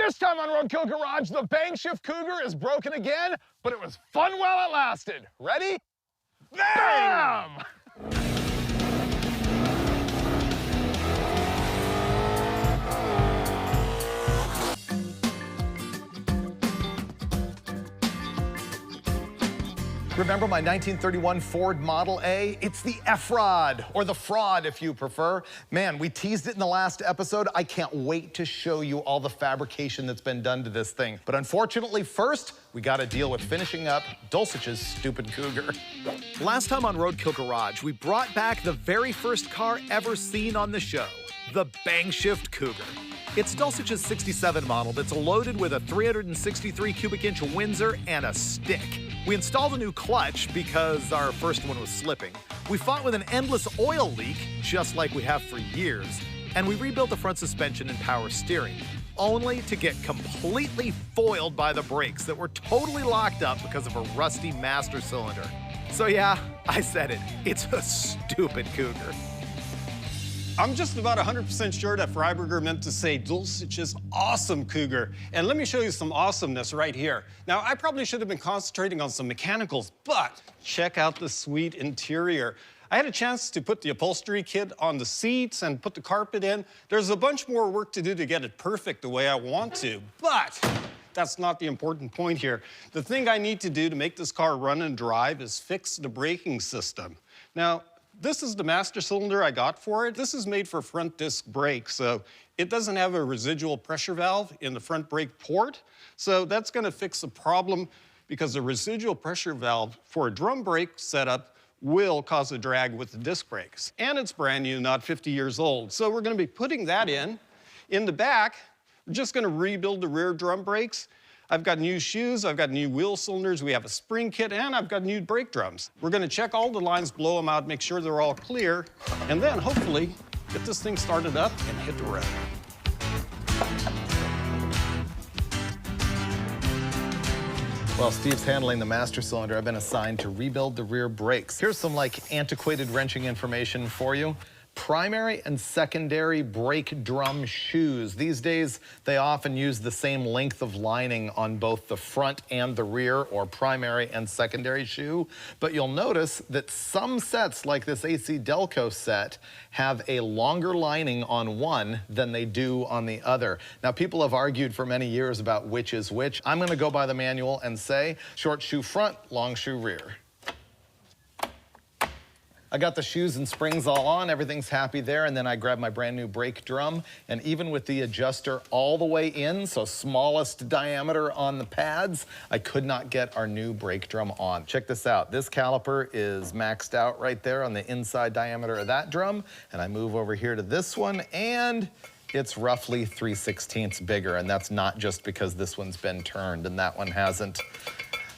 This time on Roadkill Garage, the Bang-Shifting Cougar is broken again, but it was fun while it lasted. Ready? Bam! Remember my 1931 Ford Model A? It's the F-Rod, or the Fraud if you prefer. Man, we teased it in the last episode. I can't wait to show you all the fabrication that's been done to this thing. But unfortunately, first, we gotta deal with finishing up Dulcich's stupid Cougar. Last time on Roadkill Garage, we brought back the very first car ever seen on the show, the Bang-Shifting Cougar. It's Dulcich's 67 model that's loaded with a 363 cubic inch Windsor and a stick. We installed a new clutch because our first one was slipping. We fought with an endless oil leak, just like we have for years. And we rebuilt the front suspension and power steering, only to get completely foiled by the brakes that were totally locked up because of a rusty master cylinder. So yeah, I said it. It's a stupid Cougar. I'm just about 100% sure that Freiburger meant to say Dulcich's awesome Cougar. And let me show you some awesomeness right here. Now, I probably should have been concentrating on some mechanicals, but check out the sweet interior. I had a chance to put the upholstery kit on the seats and put the carpet in. There's a bunch more work to do to get it perfect the way I want to, but that's not the important point here. The thing I need to do to make this car run and drive is fix the braking system. Now, this is the master cylinder I got for it. This is made for front disc brakes, so it doesn't have a residual pressure valve in the front brake port. So that's gonna fix the problem because the residual pressure valve for a drum brake setup will cause a drag with the disc brakes. And it's brand new, not 50 years old. So we're gonna be putting that in. In the back, we're just gonna rebuild the rear drum brakes. I've got new shoes, I've got new wheel cylinders, we have a spring kit, and I've got new brake drums. We're gonna check all the lines, blow them out, make sure they're all clear, and then hopefully get this thing started up and hit the road. While Steve's handling the master cylinder, I've been assigned to rebuild the rear brakes. Here's some antiquated wrenching information for you. Primary and secondary brake drum shoes. These days, they often use the same length of lining on both the front and the rear, or primary and secondary shoe. But you'll notice that some sets, like this AC Delco set, have a longer lining on one than they do on the other. Now, people have argued for many years about which is which. I'm gonna go by the manual and say short shoe front, long shoe rear. I got the shoes and springs all on, everything's happy there, and then I grabbed my brand new brake drum, and even with the adjuster all the way in, so smallest diameter on the pads, I could not get our new brake drum on. Check this out. This caliper is maxed out right there on the inside diameter of that drum, and I move over here to this one, and it's roughly 3/16 bigger, and that's not just because this one's been turned and that one hasn't.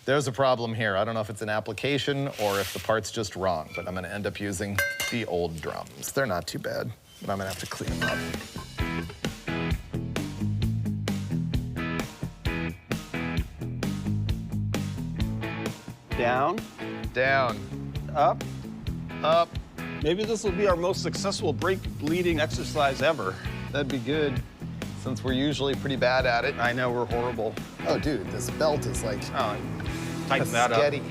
There's a problem here. I don't know if it's an application or if the part's just wrong, but I'm gonna end up using the old drums. They're not too bad, but I'm gonna have to clean them up. Down. Down. Up. Up. Maybe this will be our most successful brake bleeding exercise ever. That'd be good, since we're usually pretty bad at it. I know, we're horrible. Oh, dude, this belt is Tighten that up. steady.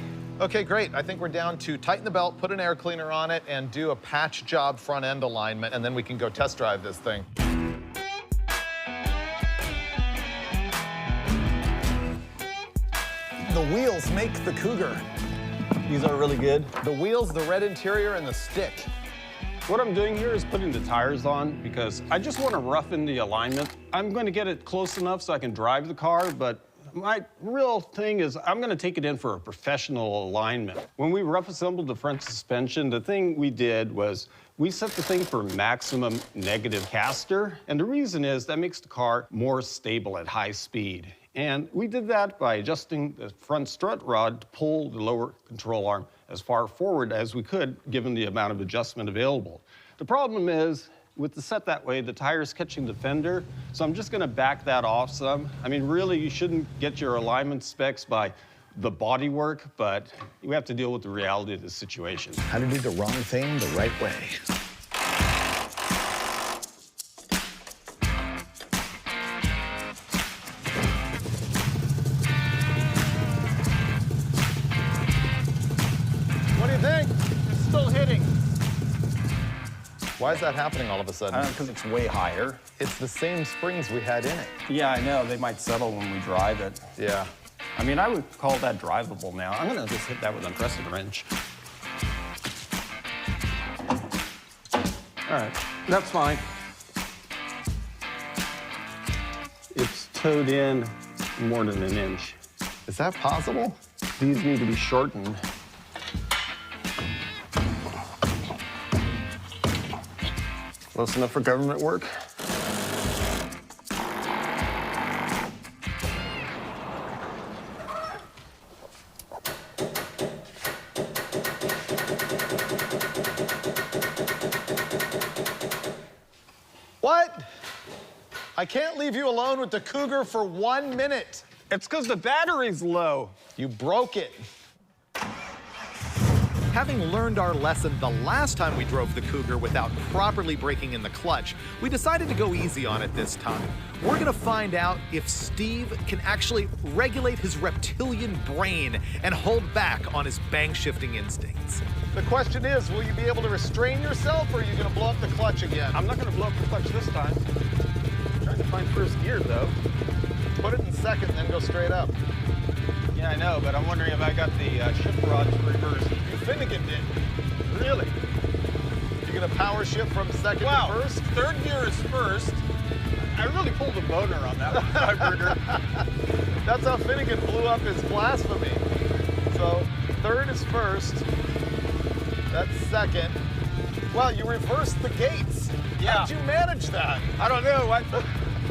Okay, great. I think we're down to tighten the belt, put an air cleaner on it, and do a patch job front end alignment, and then we can go test drive this thing. The wheels make the Cougar. These are really good. The wheels, the red interior, and the stick. What I'm doing here is putting the tires on because I just want to roughen the alignment. I'm going to get it close enough so I can drive the car, but my real thing is I'm going to take it in for a professional alignment. When we rough assembled the front suspension, the thing we did was we set the thing for maximum negative caster, and the reason is that makes the car more stable at high speed. And we did that by adjusting the front strut rod to pull the lower control arm as far forward as we could, given the amount of adjustment available. The problem is, with the set that way, the tire's catching the fender, so I'm just gonna back that off some. I mean, really, you shouldn't get your alignment specs by the bodywork, but we have to deal with the reality of the situation. How to do the wrong thing the right way. Why is that happening all of a sudden? Because it's way higher. It's the same springs we had in it. Yeah, I know. They might settle when we drive it. Yeah. I mean, I would call that drivable now. I'm gonna just hit that with a crescent wrench. All right, that's fine. It's towed in more than an inch. Is that possible? These need to be shortened. Close enough for government work? What? I can't leave you alone with the Cougar for 1 minute. It's because the battery's low. You broke it. Having learned our lesson the last time we drove the Cougar without properly breaking in the clutch, we decided to go easy on it this time. We're gonna find out if Steve can actually regulate his reptilian brain and hold back on his bang-shifting instincts. The question is, will you be able to restrain yourself, or are you gonna blow up the clutch again? I'm not gonna blow up the clutch this time. I'm trying to find first gear, though. Put it in second, then go straight up. Yeah, I know, but I'm wondering if I got the shift rods reversed. Finnegan did. Really? You're gonna power shift from second Wow. to first? Third gear is first. I really pulled the boner on that one, Freiburger. That's how Finnegan blew up his blasphemy. So third is first. That's second. Well, you reversed the gates. Yeah. How did you manage that? I don't know.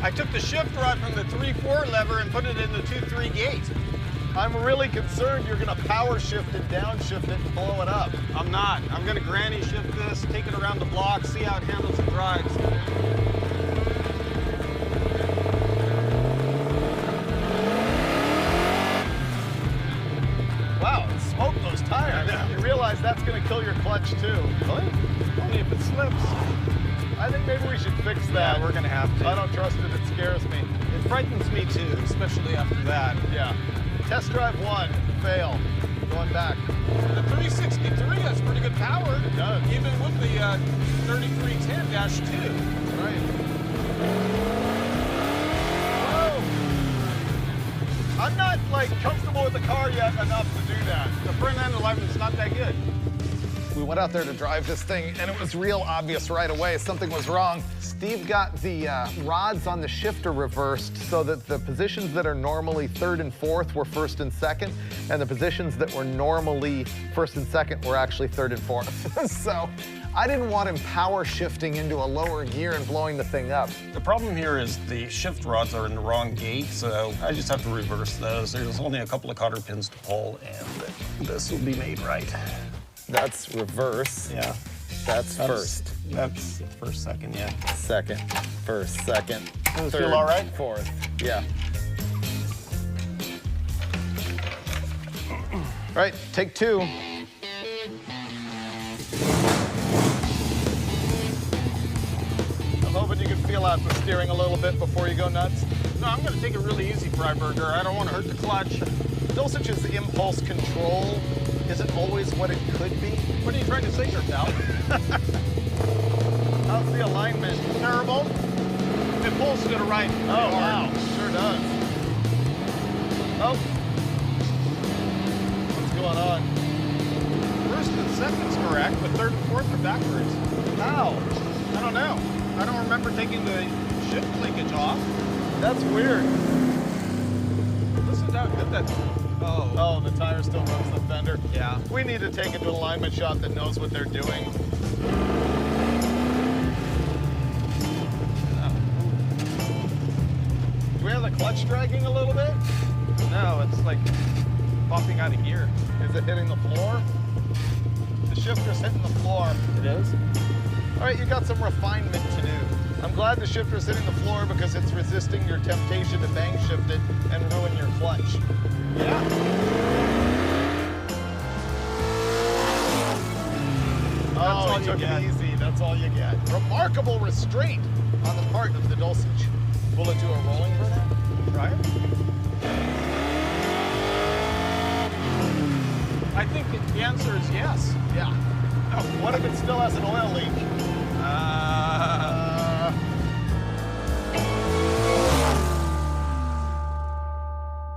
I took the shift rod from the 3-4 lever and put it in the 2-3 gate. I'm really concerned you're gonna power shift and downshift it and blow it up. I'm not. I'm gonna granny shift this, take it around the block, see how it handles and drives. Wow, it smoked those tires. You realize that's gonna kill your clutch too. Really? Only if it slips. I think maybe we should fix that. Yeah, we're gonna have to. I don't trust it, it scares me. It frightens me too, especially after that. Yeah. Test drive 1, fail. Going back. The 363 has pretty good power. It does. Even with the 3310-2. Right. Whoa! I'm not, like, comfortable with the car yet enough to do that. The front end alignment's not that good. We went out there to drive this thing, and it was real obvious right away something was wrong. Steve got the rods on the shifter reversed so that the positions that are normally third and fourth were first and second, and the positions that were normally first and second were actually third and fourth. So I didn't want him power shifting into a lower gear and blowing the thing up. The problem here is the shift rods are in the wrong gate, so I just have to reverse those. There's only a couple of cotter pins to pull, and this will be made right. That's reverse. Yeah. That's first. That's first, second, yeah. Second, first, second, Does it third, feel all right? fourth. Yeah. Right, take 2. I'm hoping you can feel out the steering a little bit before you go nuts. No, I'm gonna take it really easy, Freiburger. I don't want to hurt the clutch. Dulcich's impulse control isn't always what it could be. What are you trying to say here, pal? How's the alignment? Terrible. It pulls to the right. Oh, wow, sure does. Oh. What's going on? First and second's correct, but third and fourth are backwards. How? I don't know. I don't remember taking the shift linkage off. That's weird. Listen to how good that's... Oh, the tire still moves the fender. Yeah. We need to take it to an alignment shop that knows what they're doing. Do we have the clutch dragging a little bit? No, it's like popping out of gear. Is it hitting the floor? The shifter's hitting the floor. It is? All right, you got some refinement to do. I'm glad the shifter's hitting the floor because it's resisting your temptation to bang shift it and ruin your clutch. Yeah. Oh, all you you took get. it easy. That's all you get. Remarkable restraint on the part of the Dulcich. Will it do a rolling burnout? Try it. I think the answer is yes. Yeah. What if it still has an oil leak?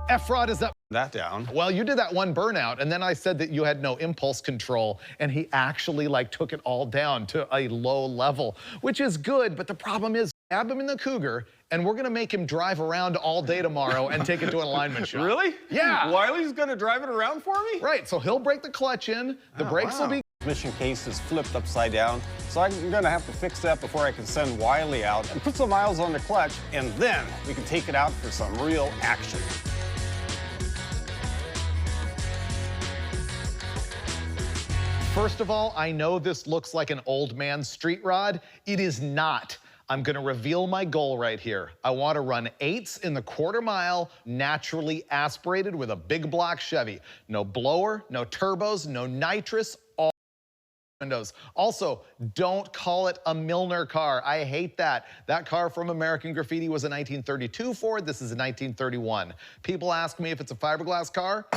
F-Rod is up. That down. Well, you did that one burnout, and then I said that you had no impulse control, and he actually like took it all down to a low level, which is good, but the problem is, grab him in the Cougar, and we're gonna make him drive around all day tomorrow and take it to an alignment shop. Really? Yeah. Wiley's gonna drive it around for me? Right, so he'll break the clutch in, the brakes will be... Transmission case is flipped upside down, so I'm gonna have to fix that before I can send Wiley out and put some miles on the clutch, and then we can take it out for some real action. First of all, I know this looks like an old man's street rod. It is not. I'm gonna reveal my goal right here. I wanna run 8s in the quarter mile, naturally aspirated with a big block Chevy. No blower, no turbos, no nitrous, all windows. Also, don't call it a Milner car. I hate that. That car from American Graffiti was a 1932 Ford. This is a 1931. People ask me if it's a fiberglass car.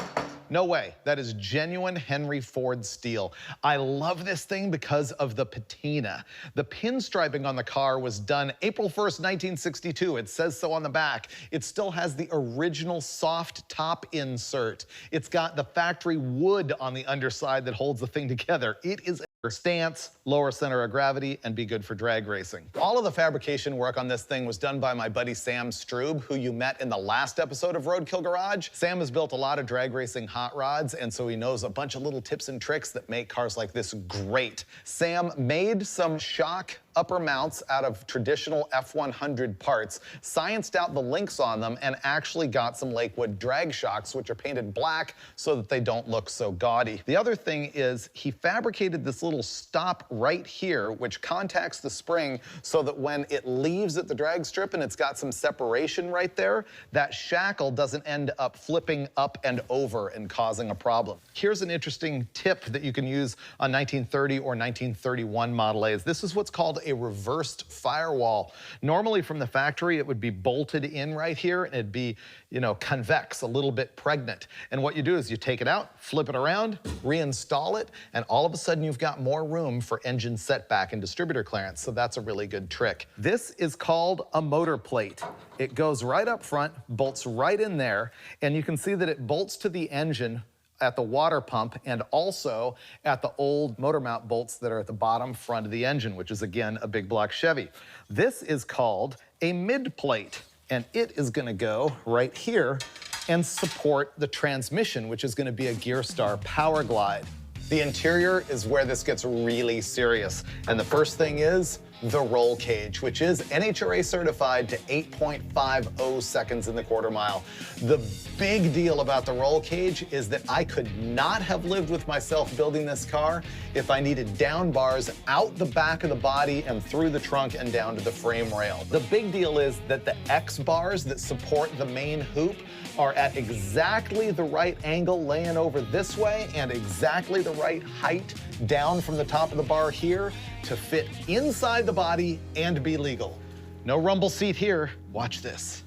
No way. That is genuine Henry Ford steel. I love this thing because of the patina. The pinstriping on the car was done April 1st, 1962. It says so on the back. It still has the original soft top insert. It's got the factory wood on the underside that holds the thing together. It is stance, lower center of gravity, and be good for drag racing. All of the fabrication work on this thing was done by my buddy Sam Strube, who you met in the last episode of Roadkill Garage. Sam has built a lot of drag racing hot rods, and so he knows a bunch of little tips and tricks that make cars like this great. Sam made some shock upper mounts out of traditional F100 parts, scienced out the links on them, and actually got some Lakewood drag shocks, which are painted black so that they don't look so gaudy. The other thing is he fabricated this little stop right here, which contacts the spring so that when it leaves at the drag strip and it's got some separation right there, that shackle doesn't end up flipping up and over and causing a problem. Here's an interesting tip that you can use on 1930 or 1931 Model A's. This is what's called a reversed firewall. Normally from the factory, it would be bolted in right here, and it'd be, you know, convex, a little bit pregnant. And what you do is you take it out, flip it around, reinstall it, and all of a sudden you've got more room for engine setback and distributor clearance. So that's a really good trick. This is called a motor plate. It goes right up front, bolts right in there, and you can see that it bolts to the engine at the water pump and also at the old motor mount bolts that are at the bottom front of the engine, which is again a big block Chevy. This is called a mid plate, and it is gonna go right here and support the transmission, which is gonna be a Gearstar Power Glide. The interior is where this gets really serious. And the first thing is the roll cage, which is NHRA certified to 8.50 seconds in the quarter mile. The big deal about the roll cage is that I could not have lived with myself building this car if I needed down bars out the back of the body and through the trunk and down to the frame rail. The big deal is that the X bars that support the main hoop are at exactly the right angle laying over this way and exactly the right height down from the top of the bar here to fit inside the body and be legal. No rumble seat here. Watch this.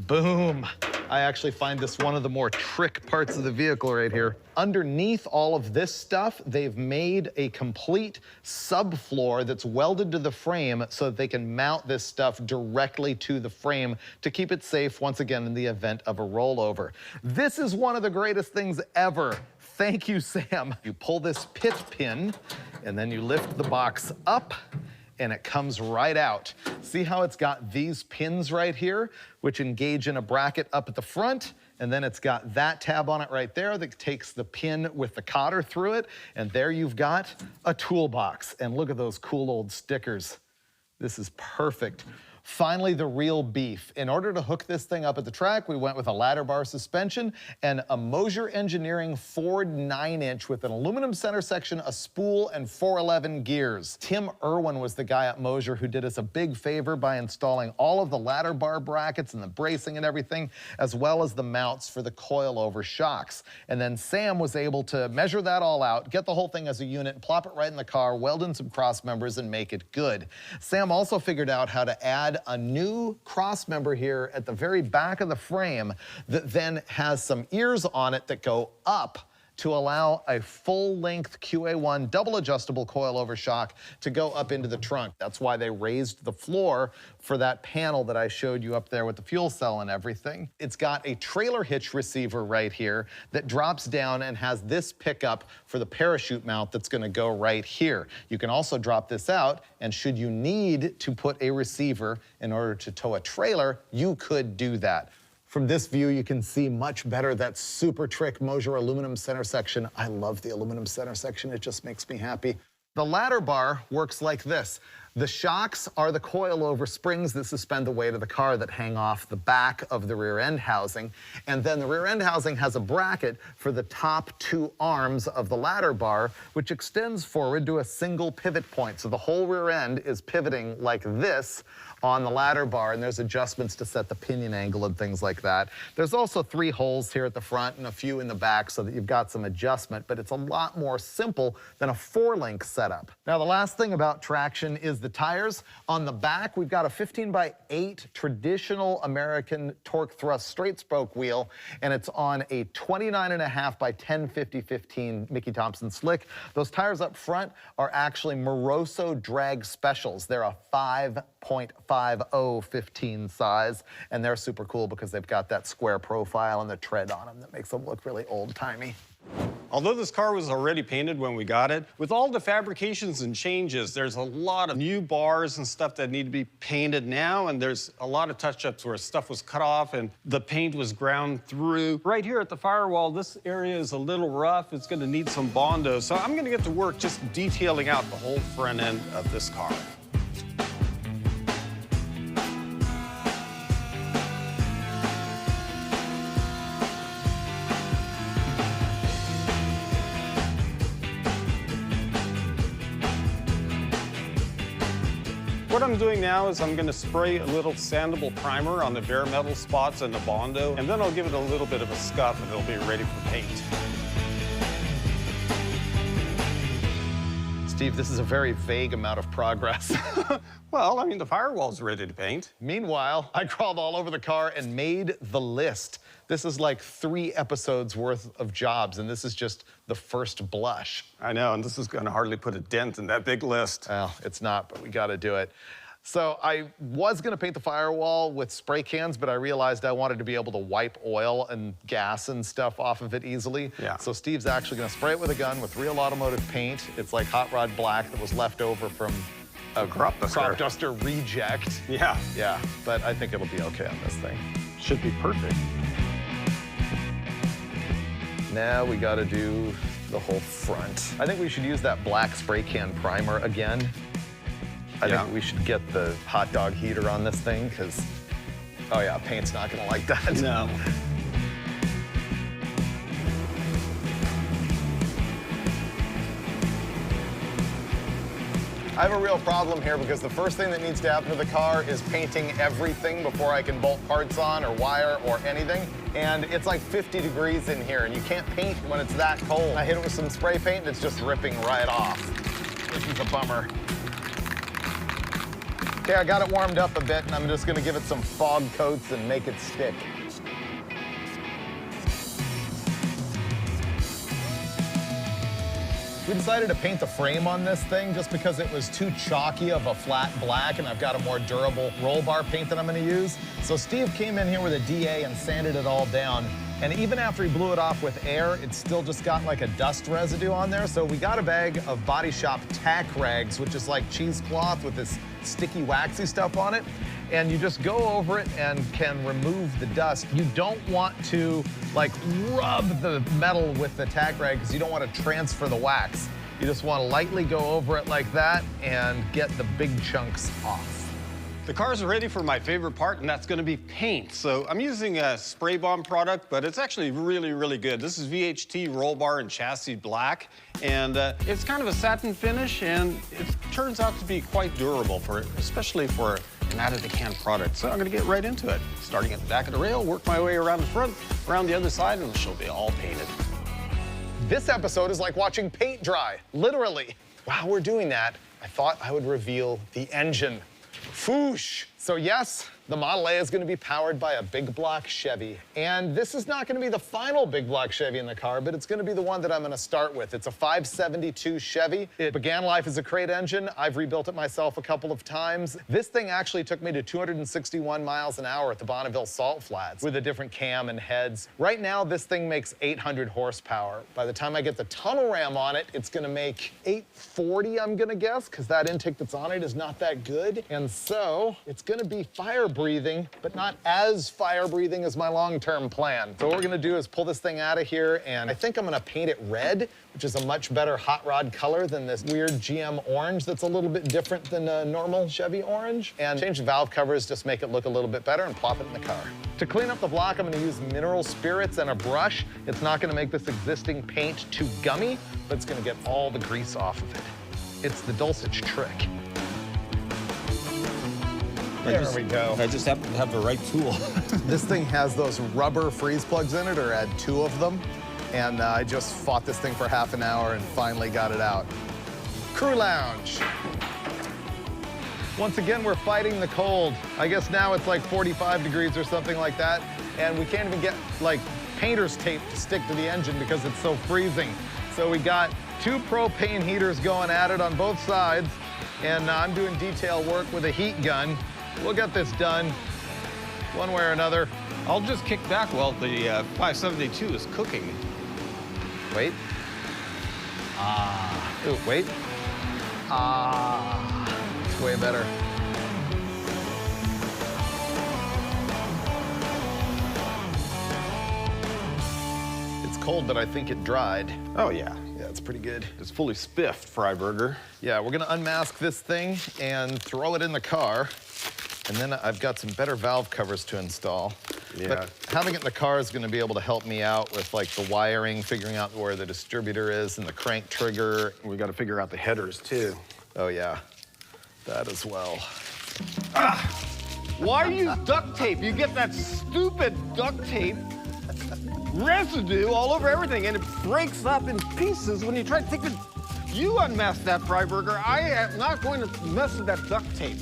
Boom. I actually find this one of the more trick parts of the vehicle right here. Underneath all of this stuff, they've made a complete subfloor that's welded to the frame so that they can mount this stuff directly to the frame to keep it safe, once again, in the event of a rollover. This is one of the greatest things ever. Thank you, Sam. You pull this pit pin, and then you lift the box up, and it comes right out. See how it's got these pins right here, which engage in a bracket up at the front, and then it's got that tab on it right there that takes the pin with the cotter through it, and there you've got a toolbox. And look at those cool old stickers. This is perfect. Finally, the real beef. In order to hook this thing up at the track, we went with a ladder bar suspension and a Mosier Engineering Ford 9-inch with an aluminum center section, a spool, and 411 gears. Tim Irwin was the guy at Mosier who did us a big favor by installing all of the ladder bar brackets and the bracing and everything, as well as the mounts for the coilover shocks. And then Sam was able to measure that all out, get the whole thing as a unit, plop it right in the car, weld in some cross members, and make it good. Sam also figured out how to add a new cross member here at the very back of the frame that then has some ears on it that go up to allow a full-length QA1 double adjustable coilover shock to go up into the trunk. That's why they raised the floor for that panel that I showed you up there with the fuel cell and everything. It's got a trailer hitch receiver right here that drops down and has this pickup for the parachute mount that's gonna go right here. You can also drop this out, and should you need to put a receiver in order to tow a trailer, you could do that. From this view, you can see much better that super trick Mosier aluminum center section. I love the aluminum center section. It just makes me happy. The ladder bar works like this. The shocks are the coilover springs that suspend the weight of the car that hang off the back of the rear end housing. And then the rear end housing has a bracket for the top two arms of the ladder bar, which extends forward to a single pivot point. So the whole rear end is pivoting like this on the ladder bar, and there's adjustments to set the pinion angle and things like that. There's also 3 holes here at the front and a few in the back so that you've got some adjustment, but it's a lot more simple than a 4-link setup. Now, the last thing about traction is the tires. On the back, we've got a 15x8 traditional American torque thrust straight spoke wheel, and it's on a 29.5 by 10/50/15 Mickey Thompson slick. Those tires up front are actually moreShow drag specials. They're a 5.50/15 size, and they're super cool because they've got that square profile and the tread on them that makes them look really old-timey. Although this car was already painted when we got it, with all the fabrications and changes, there's a lot of new bars and stuff that need to be painted now, and there's a lot of touch-ups where stuff was cut off and the paint was ground through. Right here at the firewall, this area is a little rough. It's gonna need some Bondo, so I'm gonna get to work just detailing out the whole front end of this car. What I'm doing now is I'm going to spray a little sandable primer on the bare metal spots and the Bondo, and then I'll give it a little bit of a scuff and it'll be ready for paint. Steve, this is a very vague amount of progress. Well, I mean, the firewall's ready to paint. Meanwhile, I crawled all over the car and made the list. This is like 3 episodes worth of jobs, and this is just the first blush. I know, and this is going to hardly put a dent in that big list. Well, it's not, but we got to do it. So I was going to paint the firewall with spray cans, but I realized I wanted to be able to wipe oil and gas and stuff off of it easily. Yeah. So Steve's actually going to spray it with a gun with real automotive paint. It's like hot rod black that was left over from a crop duster reject. Yeah. Yeah, but I think it'll be okay on this thing. Should be perfect. Now we got to do the whole front. I think we should use that black spray can primer again. I think we should get the hot dog heater on this thing, because, oh yeah, paint's not gonna like that. No. I have a real problem here because the first thing that needs to happen to the car is painting everything before I can bolt parts on or wire or anything. And it's like 50 degrees in here, and you can't paint when it's that cold. I hit it with some spray paint, and it's just ripping right off. This is a bummer. Okay, I got it warmed up a bit, and I'm just gonna give it some fog coats and make it stick. We decided to paint the frame on this thing just because it was too chalky of a flat black, and I've got a more durable roll bar paint that I'm gonna use. So Steve came in here with a DA and sanded it all down. And even after he blew it off with air, it's still just got like a dust residue on there. So we got a bag of Body Shop tack rags, which is like cheesecloth with this sticky, waxy stuff on it. And you just go over it and can remove the dust. You don't want to like rub the metal with the tack rag because you don't want to transfer the wax. You just want to lightly go over it like that and get the big chunks off. The car's ready for my favorite part, and that's going to be paint. So I'm using a spray bomb product, but it's actually really, really good. This is VHT roll bar and chassis black, and it's kind of a satin finish, and it turns out to be quite durable, especially for an out-of-the-can product. So I'm going to get right into it. Starting at the back of the rail, work my way around the front, around the other side, and she'll be all painted. This episode is like watching paint dry, literally. While we're doing that, I thought I would reveal the engine. Foosh! So yes, The Model A is going to be powered by a big block Chevy. And this is not going to be the final big block Chevy in the car, but it's going to be the one that I'm going to start with. It's a 572 Chevy. It began life as a crate engine. I've rebuilt it myself a couple of times. This thing actually took me to 261 miles an hour at the Bonneville Salt Flats with a different cam and heads. Right now, this thing makes 800 horsepower. By the time I get the tunnel ram on it, it's going to make 840, I'm going to guess, because that intake that's on it is not that good. And so it's going to be fire-breathing, but not as fire-breathing as my long-term plan. So what we're gonna do is pull this thing out of here, and I think I'm gonna paint it red, which is a much better hot rod color than this weird GM orange that's a little bit different than a normal Chevy orange. And change the valve covers, just make it look a little bit better, and plop it in the car. To clean up the block, I'm gonna use mineral spirits and a brush. It's not gonna make this existing paint too gummy, but it's gonna get all the grease off of it. It's the Dulcich trick. There we go. I just happen to have the right tool. This thing has those rubber freeze plugs in it, or I had 2 of them. And I just fought this thing for half an hour and finally got it out. Crew lounge. Once again, we're fighting the cold. I guess now it's like 45 degrees or something like that. And we can't even get like painter's tape to stick to the engine because it's so freezing. So we got 2 propane heaters going at it on both sides. And I'm doing detail work with a heat gun. We'll get this done one way or another. I'll just kick back while the 572 is cooking. Wait. Ooh, wait. It's way better. It's cold, but I think it dried. Oh, yeah. Yeah, it's pretty good. It's fully spiffed, Freiburger. Yeah, we're gonna unmask this thing and throw it in the car. And then I've got some better valve covers to install. Yeah. But having it in the car is gonna be able to help me out with like the wiring, figuring out where the distributor is and the crank trigger. We got to figure out the headers, too. Oh yeah, that as well. Why use duct tape? You get that stupid duct tape residue all over everything, and it breaks up in pieces when you try to take it. You unmask that, Freiburger. I am not going to mess with that duct tape.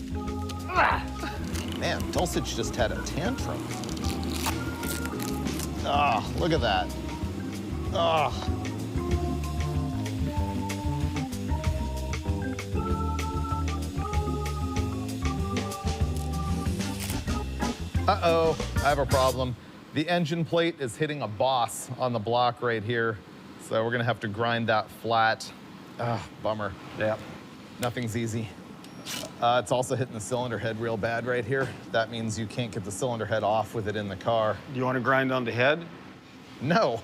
Man, Dulcich just had a tantrum. Oh, look at that. Oh. Uh-oh, I have a problem. The engine plate is hitting a boss on the block right here, so we're gonna have to grind that flat. Bummer. Yep. Nothing's easy. It's also hitting the cylinder head real bad right here. That means you can't get the cylinder head off with it in the car. Do you want to grind on the head? No.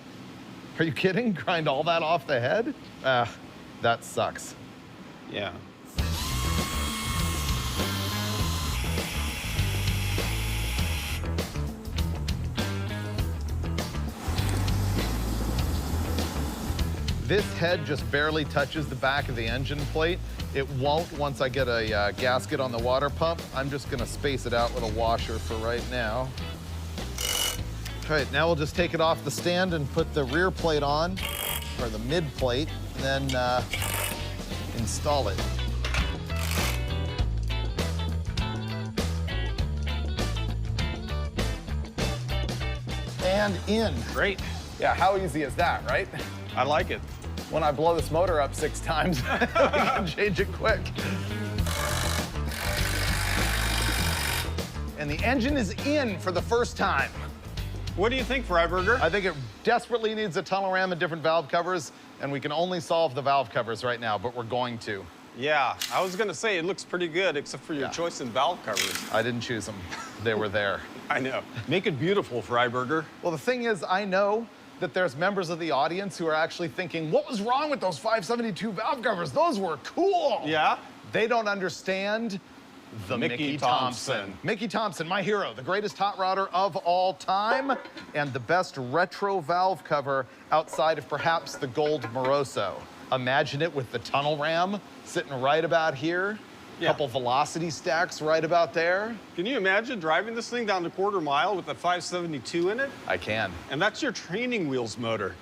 Are you kidding? Grind all that off the head? That sucks. Yeah. This head just barely touches the back of the engine plate. It won't once I get a gasket on the water pump. I'm just gonna space it out with a washer for right now. All right, now we'll just take it off the stand and put the rear plate on, or the mid plate, and then install it. And in. Great. Yeah, how easy is that, right? I like it. When I blow this motor up 6 times, we can change it quick. And the engine is in for the first time. What do you think, Freiburger? I think it desperately needs a tunnel ram and different valve covers, and we can only solve the valve covers right now, but we're going to. Yeah, I was gonna say it looks pretty good, except for your choice in valve covers. I didn't choose them. They were there. I know. Make it beautiful, Freiburger. Well, the thing is, I know that there's members of the audience who are actually thinking, what was wrong with those 572 valve covers? Those were cool. Yeah? They don't understand the Mickey Thompson. Mickey Thompson, my hero, the greatest hot rodder of all time, and the best retro valve cover outside of perhaps the gold moreShow. Imagine it with the tunnel ram sitting right about here. Yeah. Couple velocity stacks right about there. Can you imagine driving this thing down the quarter mile with a 572 in it? I can. And that's your training wheels motor.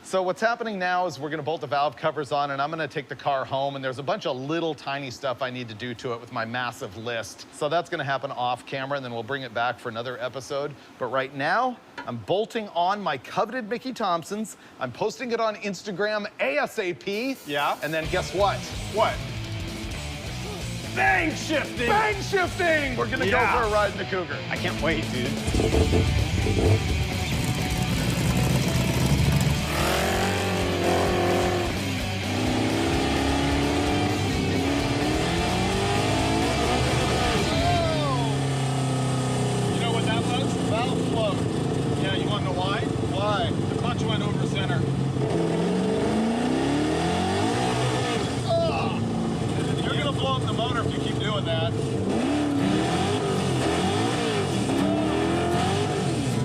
So what's happening now is we're gonna bolt the valve covers on and I'm gonna take the car home, and there's a bunch of little tiny stuff I need to do to it with my massive list. So that's gonna happen off camera, and then we'll bring it back for another episode. But right now, I'm bolting on my coveted Mickey Thompsons. I'm posting it on Instagram ASAP. Yeah. And then guess what? What? Bang-shifting! Bang-shifting! We're gonna go for a ride in the Cougar. I can't wait, dude. You know what that was? Valve float. Yeah, you want to know why? Why? The clutch went over center. You're gonna blow up the motor if you keep doing that.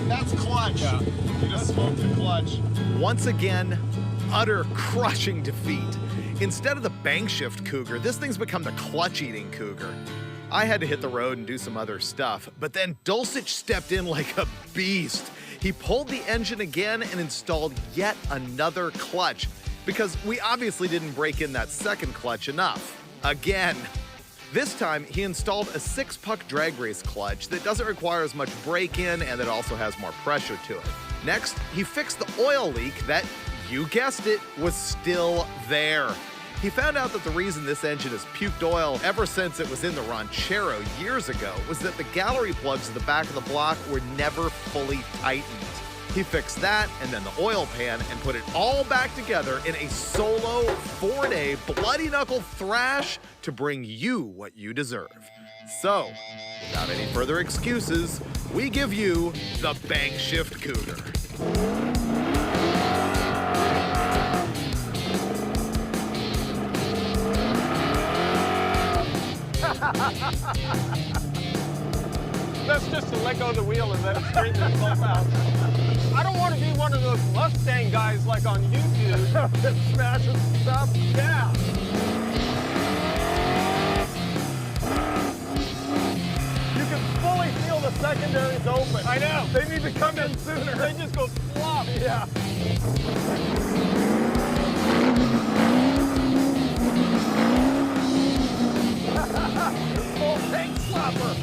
That's clutch. Yeah. You just smoked the clutch. Once again, utter crushing defeat. Instead of the Bang-Shift Cougar, this thing's become the clutch-eating Cougar. I had to hit the road and do some other stuff, but then Dulcich stepped in like a beast. He pulled the engine again and installed yet another clutch, because we obviously didn't break in that second clutch enough. Again. This time, he installed a 6-puck drag race clutch that doesn't require as much break-in and that also has more pressure to it. Next, he fixed the oil leak that, you guessed it, was still there. He found out that the reason this engine has puked oil ever since it was in the Ranchero years ago was that the gallery plugs at the back of the block were never fully tightened. He fixed that and then the oil pan and put it all back together in a solo 4-day bloody knuckle thrash to bring you what you deserve. So, without any further excuses, we give you the Bang-Shift Cougar. That's just to let go of the wheel and let it straighten itself out. I don't want to be one of those Mustang guys like on YouTube that smashes stuff. Yeah. You can fully feel the secondaries open. I know. They need to come in sooner. They just go flop. Yeah. Full tank slapper.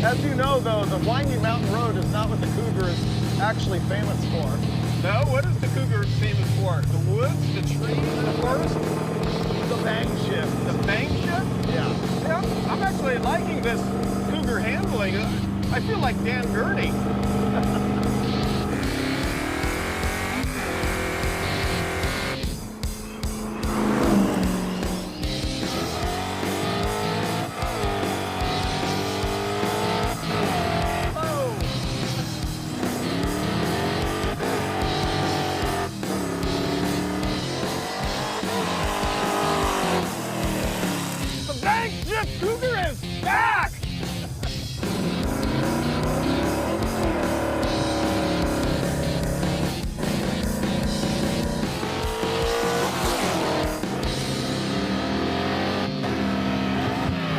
As you know, though, the windy mountain road is not what the Cougar is actually famous for. No, what is the Cougar famous for? The woods, the trees, the forest? The bang shift. The bang shift? Yeah. Yeah, I'm actually liking this Cougar handling. I feel like Dan Gurney. Bang-Shift Cougar is back!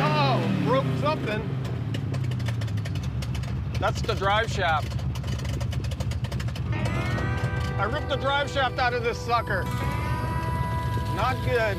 Oh, broke something. That's the drive shaft. I ripped the drive shaft out of this sucker. Not good.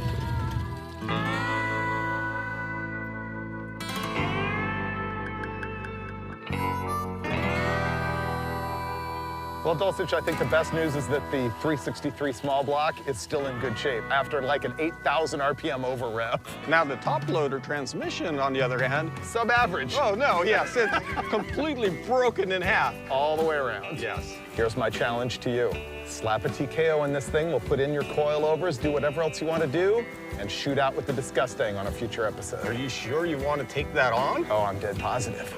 Well, Dulcich, I think the best news is that the 363 small block is still in good shape after like an 8,000 RPM over rev. Now the top loader transmission, on the other hand, Sub-average. oh no, yes, it's completely broken in half. All the way around. Yes. Here's my challenge to you. Slap a TKO in this thing, we'll put in your coilovers, do whatever else you want to do, and shoot out with the Disgusting on a future episode. Are you sure you want to take that on? Oh, I'm dead positive.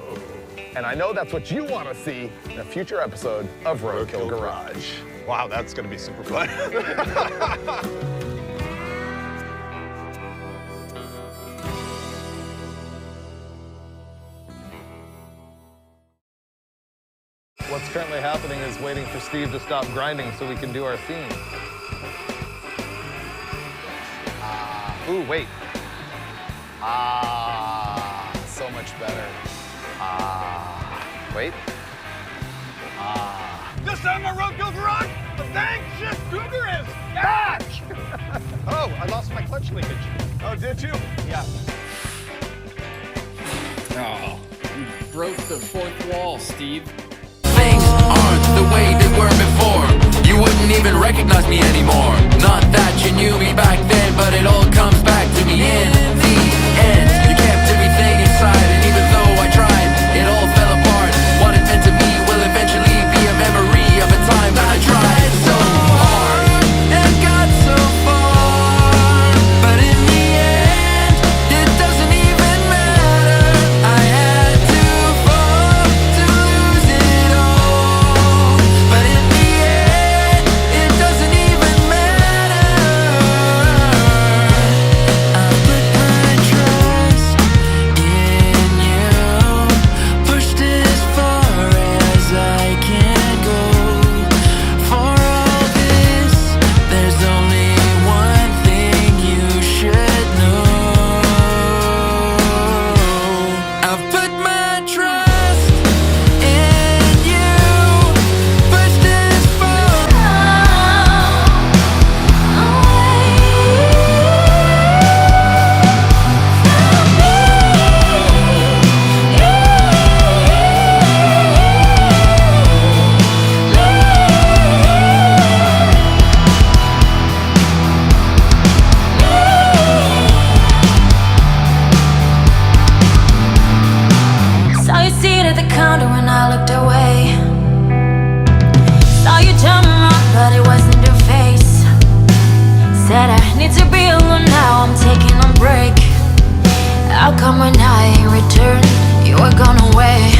And I know that's what you want to see in a future episode of Roadkill Garage. Wow, that's going to be super fun. What's currently happening is waiting for Steve to stop grinding so we can do our theme. Ooh, wait. Ah, so much better. Ah, wait. Ah. This time on Roadkill Garage, the Bang-Shifting Cougar is back! Oh, I lost my clutch linkage. Oh, did you? Yeah. Oh, you broke the fourth wall, Steve. Things aren't the way they were before. You wouldn't even recognize me anymore. Not that you knew me back then, but it all comes back to me in the end. You kept everything inside, and even though I tried, it all fell apart. What it meant to me will eventually be a memory of a time that I tried so hard and got so far, but in the end, it doesn't even matter. I had to fall to lose it all, but in the end, it doesn't even matter. I put my trust in you, pushed as far as I can go. For all this, there's only one thing you should know. I've put my trust in you, pushed as far. Saw you seated at the counter when I looked away. Saw you turn around, but it wasn't your face. Said I need to be alone now, I'm taking a break. How come when I returned, you were gone away?